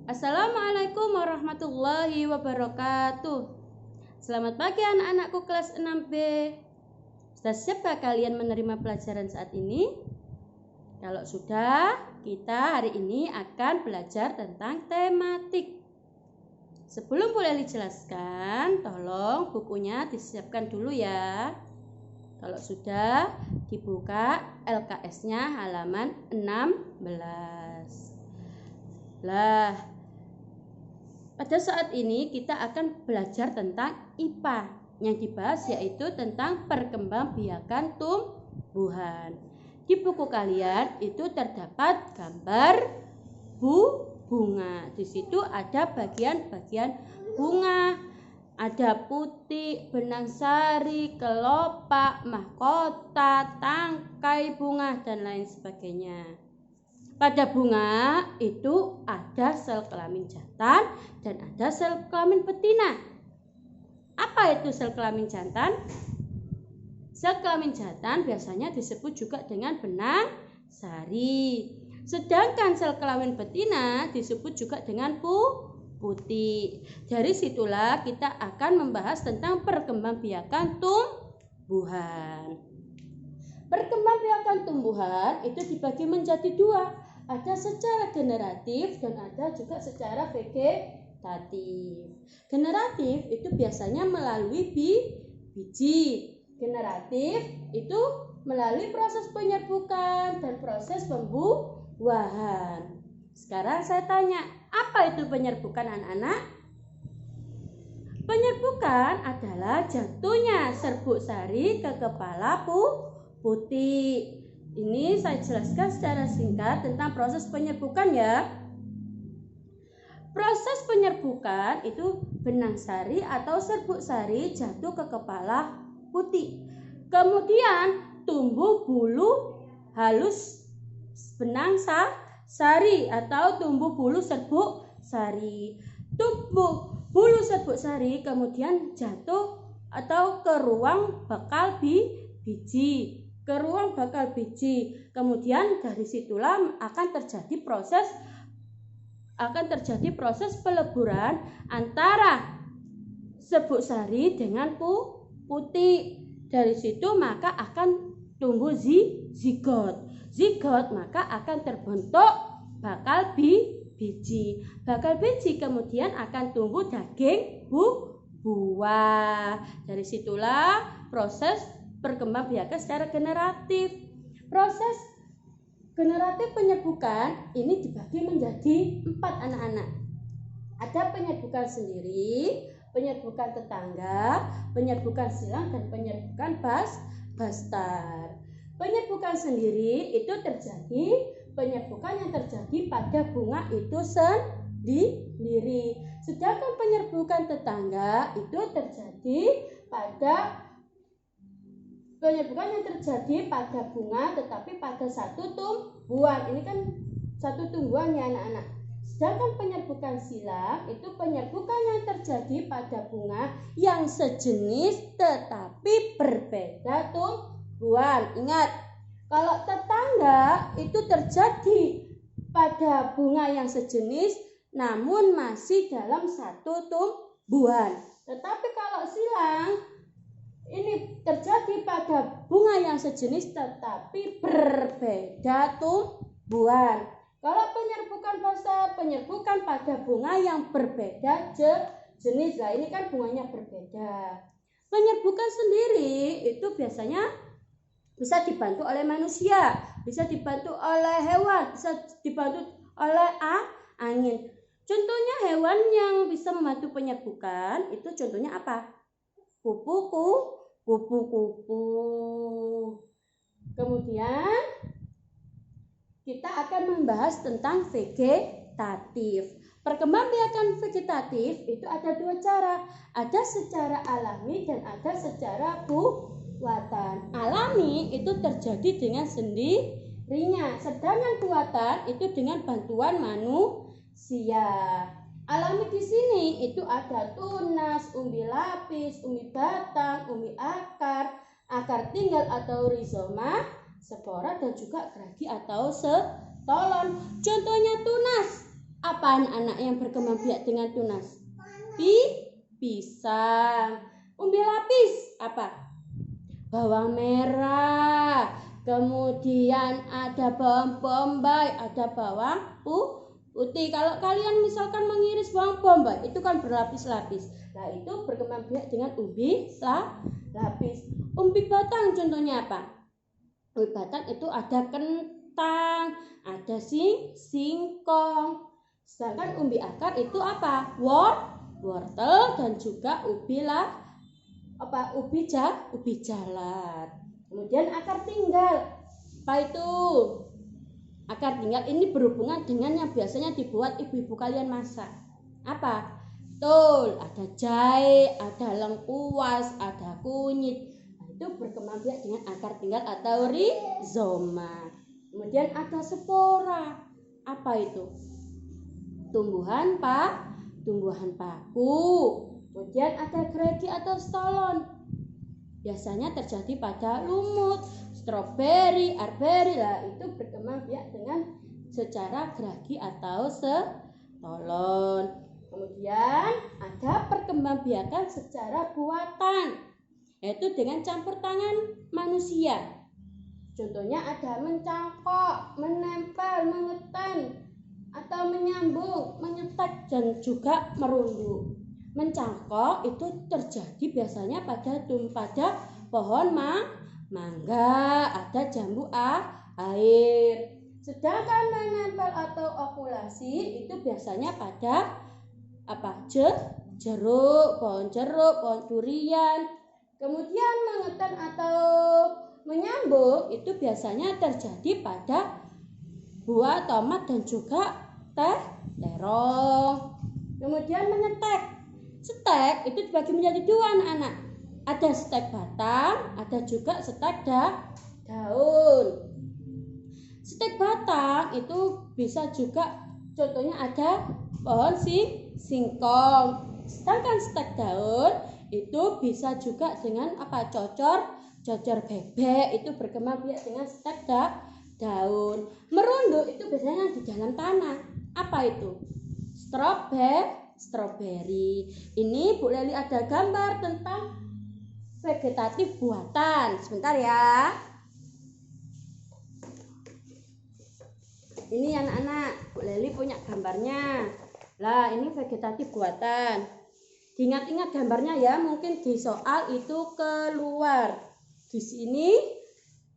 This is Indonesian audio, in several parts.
Assalamualaikum warahmatullahi wabarakatuh. Selamat pagi anak-anakku kelas 6B. Sudah siapkah kalian menerima pelajaran saat ini? Kalau sudah, kita hari ini akan belajar tentang tematik. Sebelum boleh dijelaskan, tolong bukunya disiapkan dulu ya. Kalau sudah, dibuka LKS-nya halaman 16. Pada saat ini kita akan belajar tentang IPA. Yang dibahas yaitu tentang perkembangbiakan tumbuhan. Di buku kalian itu terdapat gambar bunga. Di situ ada bagian-bagian bunga. Ada putih, benang sari, kelopak, mahkota, tangkai bunga, dan lain sebagainya. Pada bunga itu ada sel kelamin jantan dan ada sel kelamin betina. Apa itu sel kelamin jantan? Sel kelamin jantan biasanya disebut juga dengan benang sari. Sedangkan sel kelamin betina disebut juga dengan putih. Dari situlah kita akan membahas tentang perkembangbiakan tumbuhan. Perkembangbiakan tumbuhan itu dibagi menjadi dua. Ada secara generatif dan ada juga secara vegetatif. Generatif itu biasanya melalui biji. Generatif itu melalui proses penyerbukan dan proses pembuahan. Sekarang saya tanya, apa itu penyerbukan anak-anak? Penyerbukan adalah jatuhnya serbuk sari ke kepala putih. Ini saya jelaskan secara singkat tentang proses penyerbukan ya. Proses penyerbukan itu benang sari atau serbuk sari jatuh ke kepala putih. Kemudian tumbuh bulu halus benang sari atau tumbuh bulu serbuk sari. Tumbuh bulu serbuk sari kemudian jatuh atau ke ruang bakal biji. Kemudian dari situlah akan terjadi proses peleburan antara serbuk sari dengan putih. Dari situ maka akan tumbuh zigot. Zigot maka akan terbentuk bakal biji. Bakal biji kemudian akan tumbuh daging buah. Dari situlah proses perkembangbiakan secara generatif. Proses generatif penyerbukan ini dibagi menjadi 4 anak-anak. Ada penyerbukan sendiri, penyerbukan tetangga, penyerbukan silang, dan penyerbukan bastar. Penyerbukan sendiri itu terjadi, penyerbukan yang terjadi pada bunga itu sendiri. Sedangkan penyerbukan tetangga itu terjadi pada bunga tetapi pada satu tumbuhan. Ini kan satu tumbuhan ya anak-anak. Sedangkan penyerbukan silang itu penyerbukan yang terjadi pada bunga yang sejenis tetapi berbeda tumbuhan. Ingat, kalau tetangga itu terjadi pada bunga yang sejenis namun masih dalam satu tumbuhan. Tetapi kalau silang ini terjadi pada bunga yang sejenis tetapi berbeda tumbuhan. Kalau penyerbukan bastar, penyerbukan pada bunga yang berbeda jenis. Nah, ini kan bunganya berbeda. Penyerbukan sendiri itu biasanya bisa dibantu oleh manusia, bisa dibantu oleh hewan, bisa dibantu oleh angin. Contohnya hewan yang bisa membantu penyerbukan itu contohnya apa? Kupu-kupu. Kemudian kita akan membahas tentang vegetatif. Perkembangbiakan vegetatif itu ada 2 cara. Ada secara alami dan ada secara buatan. Alami itu terjadi dengan sendirinya, sedangkan buatan itu dengan bantuan manusia. Alami di sini itu ada tunas, umbi lapis, umbi batang, umbi akar tinggal atau rizoma, spora, dan juga geragi atau setolon. Contohnya tunas. Apa anak-anak yang berkembang biak dengan tunas? Pisang. Umbi lapis apa? Bawang merah. Kemudian ada bawang bombay, ada bawang putih. Kalau kalian misalkan mengiris bawang bombay, itu kan berlapis-lapis. Nah, itu berkembang biak dengan umbi lapis. Umbi batang contohnya apa? Umbi batang itu ada kentang, ada singkong. Sedangkan umbi akar itu apa? Wortel dan juga ubi jalar. Kemudian akar tinggal. Apa itu? Akar tinggal ini berhubungan dengan yang biasanya dibuat ibu-ibu kalian masak. Apa? Betul, ada jahe, ada lengkuas, ada kunyit. Nah, itu berkembang biak dengan akar tinggal atau rizoma. Kemudian ada spora. Apa itu? Tumbuhan paku. Kemudian ada gerigi atau stolon. Biasanya terjadi pada lumut, stroberi, arberi. Lah itu berkembang biak dengan secara gerigi atau stolon. Kemudian ada perkembangbiakan secara buatan, yaitu dengan campur tangan manusia. Contohnya ada mencangkok, menempel, mengeten, atau menyambung, menyetek, dan juga merunduk. Mencangkok itu terjadi biasanya pada pohon mangga, ada jambu air. Sedangkan menempel atau okulasi itu biasanya pada jeruk, pohon durian. Kemudian mengeten atau menyambung itu biasanya terjadi pada buah tomat dan juga terong. Kemudian menyetek. Setek itu dibagi menjadi dua anak-anak. Ada setek batang, ada juga setek daun. Setek batang itu bisa juga contohnya ada pohon singkong. Sedangkan setek daun itu bisa juga dengan cocor bebek, itu berkembang biak dengan setek daun. Merunduk itu biasanya di dalam tanah. Apa itu? Stroberi. Ini Bu Leli ada gambar tentang vegetatif buatan. Sebentar ya. Ini anak-anak, Bu Leli punya gambarnya. Lah, ini vegetatif buatan. Diingat-ingat gambarnya ya, mungkin di soal itu keluar. Di sini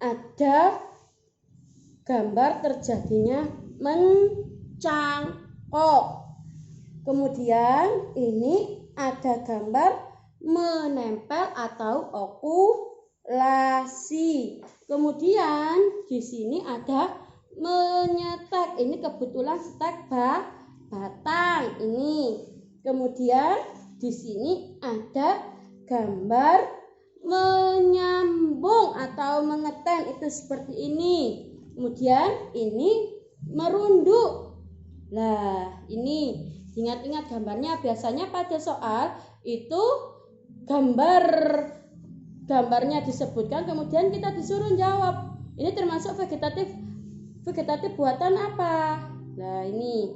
ada gambar terjadinya mencangkok. Kemudian ini ada gambar menempel atau okulasi. Kemudian di sini ada menyetek. Ini kebetulan setek batang ini. Kemudian di sini ada gambar menyambung atau mengeten, itu seperti ini. Kemudian ini merunduk. Lah, ini ingat-ingat gambarnya. Biasanya pada soal itu gambarnya disebutkan, kemudian kita disuruh jawab. Ini termasuk vegetatif buatan apa? Nah, ini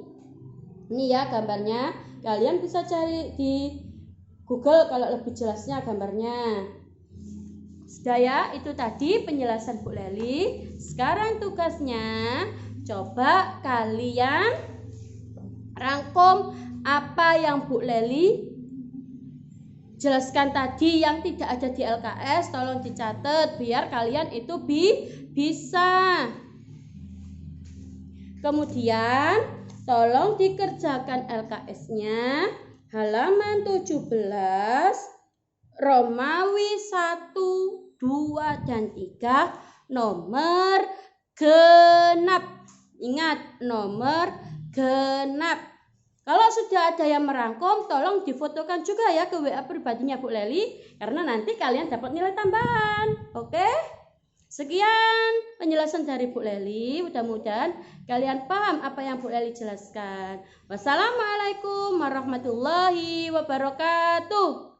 ya gambarnya. Kalian bisa cari di Google kalau lebih jelasnya gambarnya. Sudah ya, itu tadi penjelasan Bu Leli. Sekarang tugasnya coba kalian rangkum apa yang Bu Leli jelaskan tadi yang tidak ada di LKS. Tolong dicatat biar kalian itu bisa. Kemudian tolong dikerjakan LKS-nya halaman 17, Romawi 1, 2, dan 3, nomor genap. Ingat, nomor genap. Kalau sudah ada yang merangkum, tolong difotokan juga ya ke WA pribadinya Bu Leli, karena nanti kalian dapat nilai tambahan. Oke? Sekian penjelasan dari Bu Leli. Mudah-mudahan kalian paham apa yang Bu Leli jelaskan. Wassalamualaikum warahmatullahi wabarakatuh.